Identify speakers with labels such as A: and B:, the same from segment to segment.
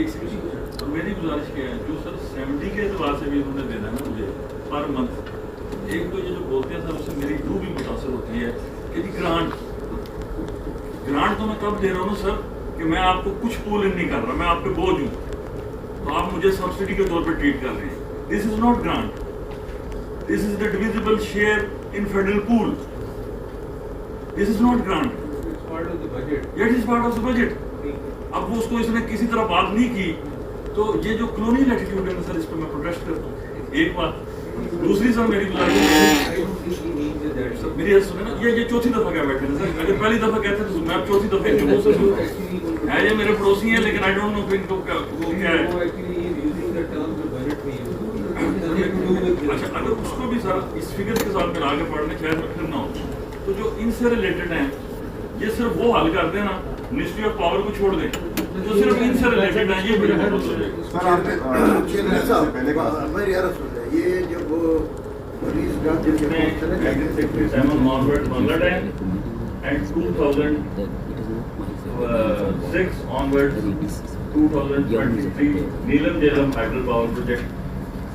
A: ایک سیکنڈ، اور میری گزارش کیا ہے جو سر 70 کے اعتبار سے بھی انہوں نے دینا ہے نا مجھے پر منتھ، ایک تو یہ جو بولتے ہیں سر اس سے میری روح بھی متاثر ہوتی ہے کہ جی گرانٹ تو میں تب دے رہا ہوں سر کہ میں آپ کو کچھ پول ان نہیں کر رہا، میں آپ پہ بوجھ ہوں تو آپ مجھے سبسڈی کے طور پہ ٹریٹ کر رہے ہیں. This is not grant, this is the divisible share in federal pool. This is not grant, it is part of the budget. اب وہ اس کو اس نے کسی طرح بات نہیں کی تو یہ جو کلونیل ایٹیٹیوڈ ہے سر اس پہ میں پروٹیسٹ کرتا ہوں. ایک بات. دوسری سر میری میری سنیں نا، یہ چوتھی دفعہ کیا بیٹھے ہیں سر. اگر پہلی دفعہ کہتے تو میں اب چوتھی دفعہ ہے، یہ میرے پڑوسی ہیں لیکن آئی ڈونٹ نو کہ ان کو وہ کیا ہے. اچھا اگر اس کو بھی سر اس فگر کے ساتھ ملا کے پڑھنے شاید میں پھر نہ ہو تو جو ان سے ریلیٹڈ ہیں یہ صرف وہ حل کر دیں نا، منسٹری آف پاور کو چھوڑ دیں جو صرف ان سے ریلیٹڈ ہیں. یہ بڑے بہت ہو جائے
B: یہ جب
A: and 2006 onwards 2023 Neelum Jhelum hydel power project,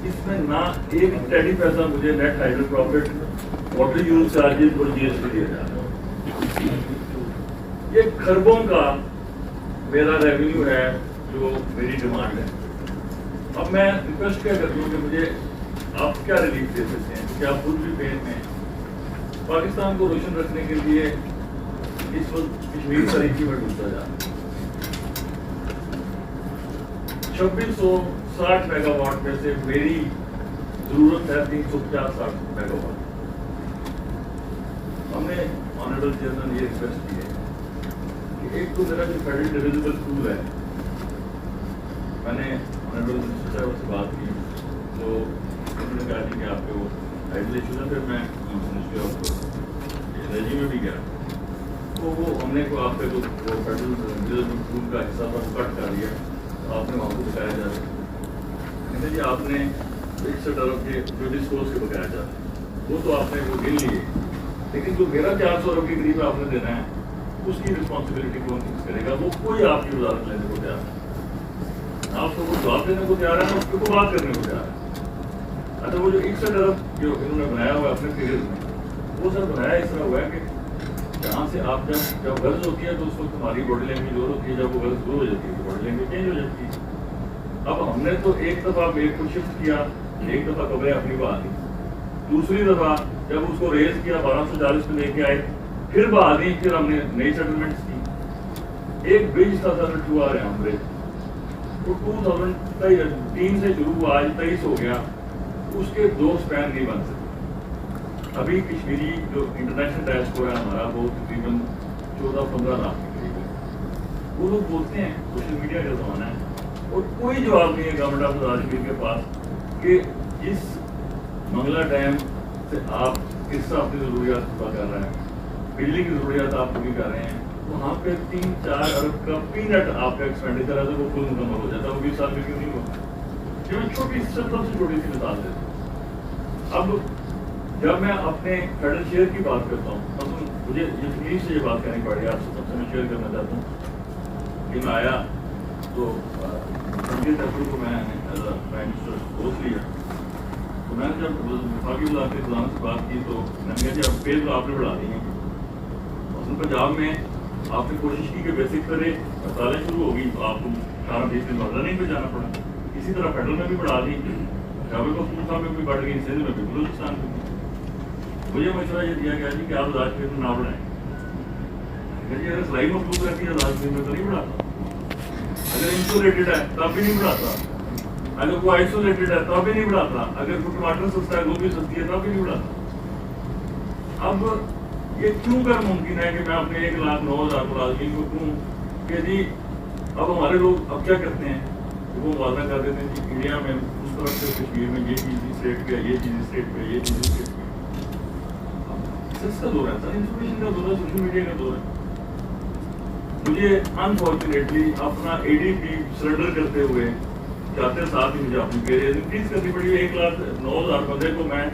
A: اس میں نہ ایک ٹیڈی پیسہ مجھے net hydel profit water use charges اور جی ایس ٹی دیا جا رہا ہے. یہ خربوں کا میرا ریونیو ہے جو میری ڈیمانڈ ہے. اب میں ریکویسٹ کیا کرتا ہوں کہ مجھے آپ کیا ریلیف دے سکتے ہیں کہ آپ خود بھی پین میں پاکستان کو روشن رکھنے کے لیے اس وقت کشمیر تاریخی میں ڈوبتا جا رہا ہے. 2660 میگا واٹ میں سے میری ضرورت ہے 350 میگا واٹ. ہم نے آنریبل چیئرمین یہ ریکویسٹ کی ہے کہ ایک تو میرا جو فیڈرل ڈویزیبل پول ہے، میں نے آنریبل منسٹر صاحب سے بات کی تو انہوں نے کہا کہ آپ کے وہ ہائیڈرل ایشو ہے. پھر میں منسٹری آف انرجی میں بھی گیا تو وہ ہم نے کو آپ کے جو فیڈرل ڈویزیبل پول کا حصہ تھا وہ کٹ کر دیا. آپ نے وہاں کو بتایا جا رہا ہے جی آپ نے 61 ارب کے جو ڈسکورس کے بقایا جا رہا ہے وہ تو آپ نے وہ گن لیے، لیکن جو میرا 400 ارب کے قریب آپ نے دینا ہے اس کی رسپانسبلٹی کون فکس کرے گا؟ وہ کوئی آپ کی وزارت لینے کو تیار ہے، آپ کو وہ جواب دینے کو تیار ہے، اس کو بات کرنے کو تیار ہے. اچھا وہ جو 61 ارب جو انہوں نے بنایا ہوا ہے اپنے فیگر میں، وہ سر بنایا اس طرح ہوا ہے کہ جہاں سے آپ جب غرض ہوتی ہے تو اس وقت ہماری باڈی لینگویج اور ہوتی ہے، جب وہ غرض دور ہو جاتی ہے تو باڈی لینگویج چینج ہو جاتی ہے. اب ہم نے تو ایک دفعہ بیگ کو شفٹ کیا، ایک دفعہ قبریں اپنی بہا دی، دوسری دفعہ جب اس کو ریز کیا 1240 پہ لے کے آئے پھر بہا دی، پھر ہم نے نئی سیٹلمنٹس کی. ایک برج تھا سر 2 آر ایم برج، وہ 2003 سے شروع ہوا، آج 23 ہو گیا، اس کے 2 سپین نہیں بن سکتے. ابھی کشمیری جو انٹرنیشنل ڈائسپورا ہے ہمارا وہ تقریباً 14-15 لاکھ کے قریب ہے. وہ لوگ بولتے ہیں سوشل میڈیا کا زمانہ ہے اور کوئی جواب نہیں ہے گورنمنٹ آف راجگیر کے پاس کہ اس منگلا ڈیم سے آپ کس طرح اپنی ضروریات پورا کر رہے ہیں. بجلی کی ضروریات آپ پوری کر رہے ہیں، وہاں پہ 3-4 ارب کا پینٹ آپ کا ایکسپینڈیچر ہے تو وہ خود مکمل ہو جاتا ہے، وہ 20 سال میں کیوں نہیں ہوتا. یہ میں چھوٹی سب سے چھوٹی سی مثال دیتا ہوں. اب جب میں اپنے فیڈرل شیئر کی بات کرتا ہوں، مثلا مجھے انگلش سے یہ بات کرنی پڑی، آپ سے سب سے میں شیئر کرنا چاہتا ہوں کہ میں آیا تو ٹیکٹر کو میں نے as a prime minister post لیا. تو میں نے جب وفاقی وزارت انتظام سے بات کی تو میں نے کہا کہ اب پے تو آپ نے بڑھا دی ہیں. مثلاً پنجاب میں آپ نے کوشش کی کہ بیسک پہ ہڑتالیں شروع ہو گئی تو آپ کو 18-20 دن بعد رننگ پہ جانا پڑا. اسی طرح فیڈرل میں بھی بڑھا دی، خیبر پختونخوا میں بھی بڑھ گئی، سندھ میں بھی، بلوچستان میں بھی. مجھے مشورہ یہ دیا گیا کہ آپ آزاد کشمیر میں نہ بڑھائیں. جی اگر سلائی مخلوق رہتی ہے آزاد کشمیر میں تو نہیں بڑھاتا، اگر انسولیٹڈ ہے تب بھی نہیں بڑھاتا، اگر کوئی آئسولیٹڈ ہے تب بھی نہیں بڑھاتا، اگر کوئی ٹماٹر سستا ہے گوبھی سستی ہے تب بھی نہیں بڑھاتا. اب یہ کیوں کر ممکن ہے کہ میں اپنے 1,09,000 ملازمین کو کہوں کہ جی اب ہمارے لوگ اب کیا کرتے ہیں وہ موازنہ کر دیتے ہیں کہ انڈیا میں اس طرف سے کشمیر میں یہ چیز اس ریٹ پہ، یہ چیز اس ریٹ پہ، یہ چیز اس ریٹ پہ. اس کا دور ہے سر، انفارمیشن کا دور ہے، سوشل میڈیا کا دور ہے. مجھے انفارچونیٹلی اپنا اے ڈی پی سرنڈر کرتے ہوئے جاتے ساتھ ہی مجھے اپنی پیریز انکریز کرنی پڑی. 1,09,000 بندے کو میں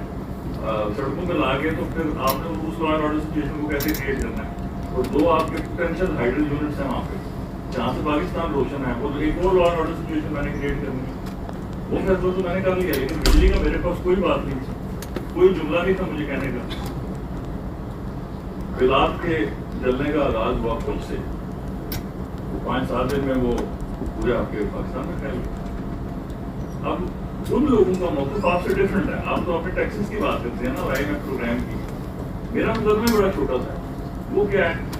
A: سڑکوں پہ لا کے تو پھر آپ نے اس لا اینڈ آرڈر سچویشن کو کیسے کریٹ کرنا ہے. اور 2 آپ کے پوٹینشیل ہائیڈرل یونٹس ہیں وہاں پہ، جہاں سے پاکستان روشن ہے، اور ایک اور لا اینڈ آرڈر سچویشن میں نے کریٹ کرنی ہے، وہ فیصلہ تو میں نے کر لیا، لیکن بجلی کا میرے پاس کوئی بات نہیں تھی، کوئی جملہ نہیں تھا مجھے کہنے کا۔ بلاد کے جلنے کا آغاز ہوا خود سے، 5-7 دن میں وہ پورے آپ کے پاکستان میں پھیل گئے۔ اب ان لوگوں کا موقف آپ سے ڈفرنٹ ہے، آپ تو اپنے ٹیکسز کی بات کرتے ہیں نا، IMF پروگرام کی، میرا مطلب میں بڑا چھوٹا تھا۔ وہ کیا ہے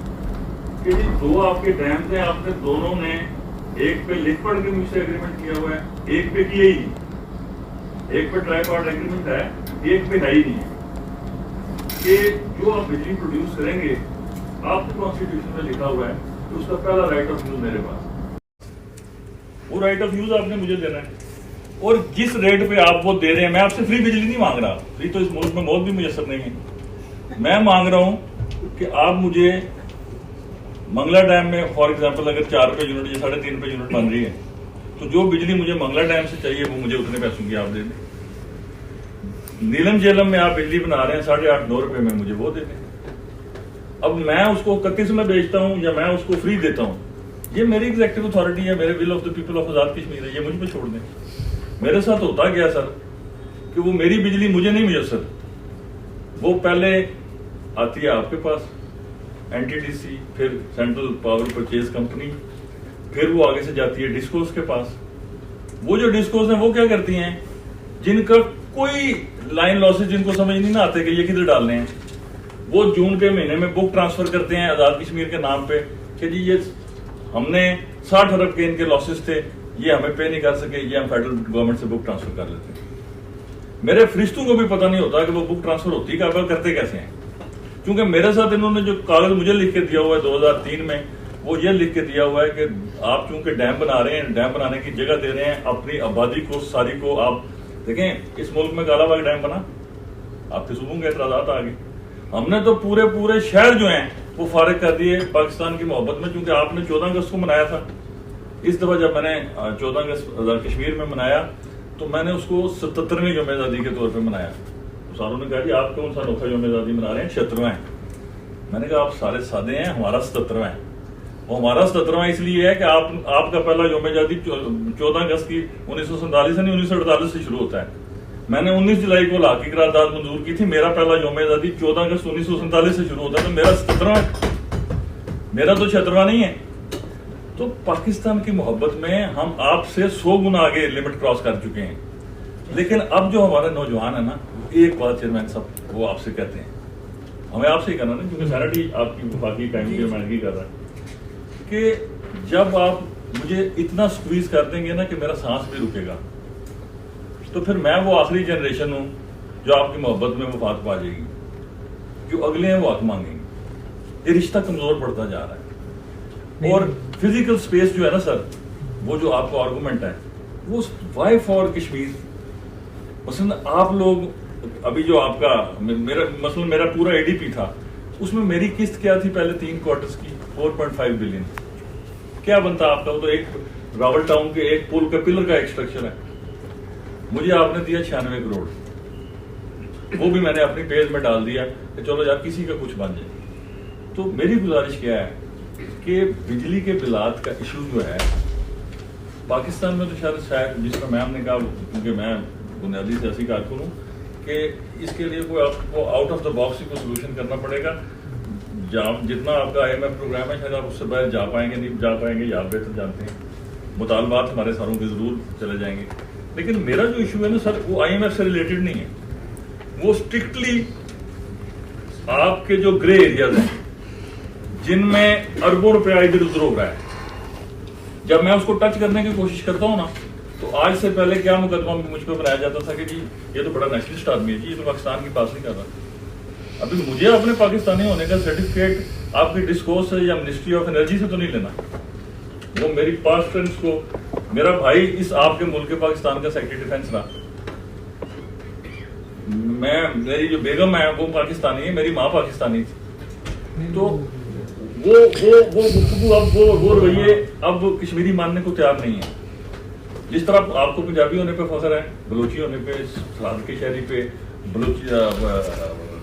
A: کہ جی 2 آپ کے ڈیم تھے، آپ نے دونوں نے ایک پہ لکھ پڑھ کے مجھ سے اگریمنٹ کیا ہوا ہے، ایک پہ کیا ہی نہیں، ایک پہ ٹرائی پارٹ اگریمنٹ ہے، ایک پہ ہے ہی نہیں کہ جو آپ بجلی پروڈیوس کریں گے، آپ کے کانسٹیٹیوشن میں لکھا ہوا ہے کہ اس کا پہلا رائٹ آف یوز میرے پاس، وہ رائٹ آف یوز آپ نے مجھے دینا ہے، اور جس ریٹ پہ آپ وہ دے رہے ہیں، میں آپ سے فری بجلی نہیں مانگ رہا، فری تو اس ملک میں بہت بھی میسر نہیں ہے، میں مانگ رہا ہوں کہ آپ مجھے منگلا ڈیم میں فار ایگزامپل اگر 4 روپے یونٹ یا 3.5 روپے یونٹ بن رہی ہے، تو جو بجلی مجھے منگلا ڈیم سے چاہیے وہ مجھے اتنے پیسوں کی آپ دے دیں۔ نیلم جیلم میں آپ بجلی بنا رہے ہیں 8.5-9 روپے میں، مجھے وہ دے دیں۔ اب میں اس کو 31 میں بیچتا ہوں یا میں اس کو فری دیتا ہوں، یہ میری ایگزیکٹو اتھارٹی ہے، میرے will of the people of Azad Kashmir ہے، یہ مجھ پہ چھوڑ دیں۔ میرے ساتھ ہوتا گیا سر کہ وہ میری بجلی مجھے نہیں میسر، وہ پہلے آتی ہے آپ کے پاس NTDC، پھر سینٹرل پاور پرچیز کمپنی، پھر وہ آگے سے جاتی ہے ڈسکوز کے پاس۔ وہ جو ڈسکوز ہیں وہ کیا کرتی ہیں، جن کا کوئی لائن لاسز جن کو سمجھ نہیں نہ آتے کہ یہ کدھر ڈالنے ہیں، وہ جون کے مہینے میں بک ٹرانسفر کرتے ہیں آزاد کشمیر کے نام پہ کہ جی یہ ہم نے 60 ارب کے ان کے لاسز تھے، یہ ہمیں پے نہیں کر سکے، یہ ہم فیڈرل گورنمنٹ سے بک ٹرانسفر کر لیتے ہیں۔ میرے فرشتوں کو بھی پتہ نہیں ہوتا کہ وہ بک ٹرانسفر ہوتی ہے کرتے کیسے ہیں، کیونکہ میرے ساتھ انہوں نے جو کاغذ مجھے لکھ کے دیا ہوا ہے 2003 میں، وہ یہ لکھ کے دیا ہوا ہے کہ آپ چونکہ ڈیم بنا رہے ہیں، ڈیم بنانے کی جگہ دے رہے ہیں اپنی آبادی کو ساری کو۔ آپ دیکھیں اس ملک میں کالا باغ ڈیم بنا، آپ کے صوبوں کے اعتراضات آ گئے، ہم نے تو پورے شہر جو ہیں وہ فارغ کر دیے پاکستان کی محبت میں، چونکہ آپ نے 14 اگست کو منایا تھا۔ اس دفعہ جب میں نے 14 اگست آزاد کشمیر میں منایا تو میں نے اس کو 77ویں یوم آزادی کے طور پہ منایا۔ تو ساروں نے کہا جی آپ کون سا انوکھا یوم آزادی منا رہے ہیں، 76واں ہے۔ میں نے کہا آپ سارے سادے ہیں، ہمارا 77واں ہے، وہ ہمارا 77واں اس لیے ہے کہ آپ کا پہلا یوم آزادی 14 اگست کی 1947 سے نہیں 1948 سے شروع ہوتا ہے۔ میں نے 19 جولائی کو لاکھی قرارداد منظور کی تھی، میرا پہلا یوم آزادی 14 اگست 1947 سے شروع ہوتا ہے، تو میرا 77واں ہے، میرا تو 76واں نہیں ہے۔ تو پاکستان کی محبت میں ہم آپ سے 100 گنا آگے لمٹ کراس کر چکے ہیں، لیکن اب جو ہمارے نوجوان ہیں نا، ایک بات چیئرمین صاحب وہ آپ سے کہتے ہیں، ہمیں آپ سے ہی کرنا نا، کیونکہ سینٹ ہی آپ کی وفاقی ٹائم کی نمائندگی کر رہا ہے، کہ جب آپ مجھے اتنا سکویز کر دیں گے نا کہ میرا سانس بھی رکے گا، تو پھر میں وہ آخری جنریشن ہوں جو آپ کی محبت میں وفات پا جائے گی، جو اگلے ہیں وہ حق مانگیں گے۔ یہ رشتہ کمزور پڑتا جا رہا ہے، اور فزیکل سپیس جو ہے نا سر، وہ جو آپ کو آرگومنٹ ہے وہ وائی فار کشمیر، مثلا آپ لوگ ابھی جو آپ کا میرا پورا ADP تھا، اس میں میری قسط کیا تھی پہلے 3 کوارٹرز کی 4.5 بلین، کیا بنتا آپ کا؟ وہ تو ایک راول ٹاؤن کے ایک پل کا پلر کا ایک اسٹرکچر ہے، مجھے آپ نے دیا 96 کروڑ، وہ بھی میں نے اپنی پیج میں ڈال دیا کہ چلو یار کسی کا کچھ بن جائے۔ تو میری گزارش کیا ہے کہ بجلی کے بلات کا ایشو جو ہے پاکستان میں تو شاید جس طرح میم نے کہا، کیونکہ میں بنیادی سیاسی کارکن ہوں، کہ اس کے لیے کوئی آپ کو آؤٹ آف دا باکس ہی کوئی سولوشن کرنا پڑے گا۔ جتنا آپ کا IMF پروگرام ہے شاید آپ اس سے باہر جا پائیں گے نہیں جا پائیں گے، یا آپ بہتر جانتے ہیں، مطالبات ہمارے ساروں کے ضرور چلے جائیں گے، لیکن میرا جو ایشو ہے نا سر وہ IMF سے ریلیٹڈ نہیں ہے، وہ اسٹرکٹلی آپ کے جو گرے ایریاز ہیں جن میں اربوں روپیہ ادھر ادھر ہو رہا ہے، جب میں اس کو ٹچ کرنے کی کوشش کرتا ہوں نا، تو آج سے پہلے کیا مقدمہ مجھ پہ بنایا جاتا تھا کہ جی یہ تو بڑا نیشنلسٹ آدمی ہے، جی یہ تو پاکستان کی بات نہیں کر رہا۔ ابھی مجھے اپنے پاکستانی ہونے کا سرٹیفکیٹ آپ کی ڈسکوز سے یا منسٹری آف انرجی سے تو نہیں لینا، وہ میری پاسٹ فرینڈس کو، میرا بھائی اس آپ کے ملک کے پاکستان کا سیکرٹری ڈیفینس رہا، میری جو بیگم ہے وہ پاکستانی ہے، میری ماں پاکستانی تھی، تو وہ گفتگو اب وہ رویے اب کشمیری ماننے کو تیار نہیں ہے۔ جس طرح آپ کو پنجابی ہونے پہ فخر ہے، بلوچی ہونے پہ، سرحد کے شہری پہ،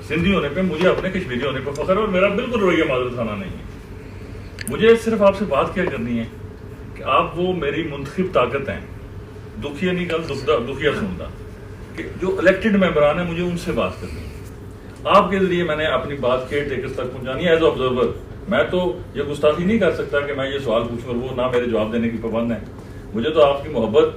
A: سندھی ہونے پہ، مجھے اپنے کشمیری ہونے پہ فخر ہے، اور میرا بالکل رویہ معذرت خانہ نہیں ہے۔ مجھے صرف آپ سے بات کیا کرنی ہے کہ آپ وہ میری منتخب طاقت ہیں، دکھیا نہیں گل دکھیا سنتا، کہ جو الیکٹڈ ممبران ہیں مجھے ان سے بات کرنی ہے۔ آپ کے ذریعے میں نے اپنی بات کیئر ٹیکرز تک پہنچانی ہے ایز اے آبزرور۔ میں تو یہ گستاخی نہیں کر سکتا کہ میں یہ سوال پوچھوں اور وہ نہ میرے جواب دینے کی پابند ہیں۔ مجھے تو آپ کی محبت،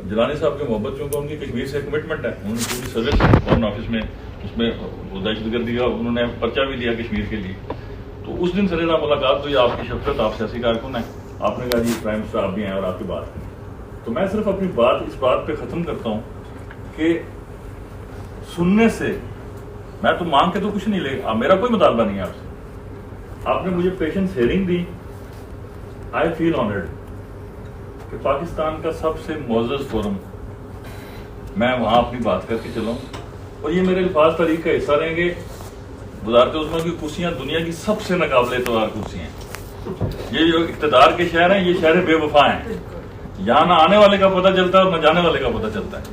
A: جیلانی صاحب کی محبت، چونکہ ان کی کشمیر سے کمٹمنٹ ہے، انہوں نے پوری سروس فارن آفس میں اس میں وہ دہشت گردی کا انہوں نے پرچہ بھی دیا کشمیر کے لیے۔ تو اس دن سر ملاقات ہوئی، آپ کی شفقت، آپ سیاسی کارکن ہیں، آپ نے کہا جی پرائم منسٹر آپ بھی ہیں اور آپ کی بات کریں۔ تو میں صرف اپنی بات اس بات پہ ختم کرتا ہوں کہ سننے سے میں تو مانگ کے تو کچھ نہیں لے، میرا کوئی مطالبہ نہیں ہے آپ سے۔ آپ نے مجھے پیشنس ہیئرنگ دی، آئی فیل آنرڈ کہ پاکستان کا سب سے معزز فورم میں وہاں اپنی بات کر کے چلاؤں، اور یہ میرے الفاظ تاریخ کا حصہ رہیں گے۔ وزارت عظمیٰ کی کرسیاں دنیا کی سب سے ناقابل اعتبار کرسیاں ہیں۔ یہ جو اقتدار کے شہر ہیں، یہ شہر بے وفا ہیں، یہاں نہ آنے والے کا پتہ چلتا ہے اور نہ جانے والے کا پتہ چلتا ہے،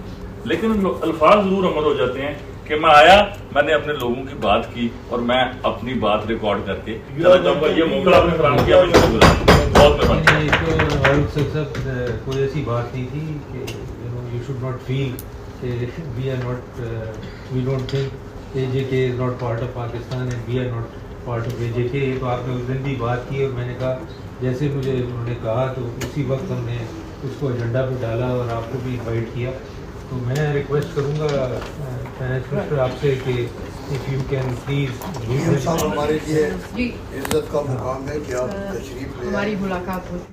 A: لیکن الفاظ ضرور عمل ہو جاتے ہیں کہ میں آیا، میں نے اپنے لوگوں کی بات کی اور میں اپنی بات ریکارڈ کر کے چلا جاؤں گا۔ یہ موقع آپ نے فراہم کیا، بہت مہربانی۔
C: کوئی ایسی بات نہیں تھی کہ یو شوڈ ناٹ فیل کہ we don't think A J K is not part of Pakistan and we are not part of A J K. یہ تو آپ نے اس دن بھی بات کی اور میں نے کہا جیسے مجھے انہوں نے کہا تو اسی وقت ہم نے اس کو ایجنڈا پہ ڈالا اور آپ کو بھی انوائٹ کیا۔ تو میں ریکویسٹ کروں گا فائنانس منسٹر آپ سے کہ اف یو کین پلیز،
B: ہمارے لیے عزت کا مقام ہے کہ آپ تشریف لے آئیں۔
D: ہماری ملاقات ہوتی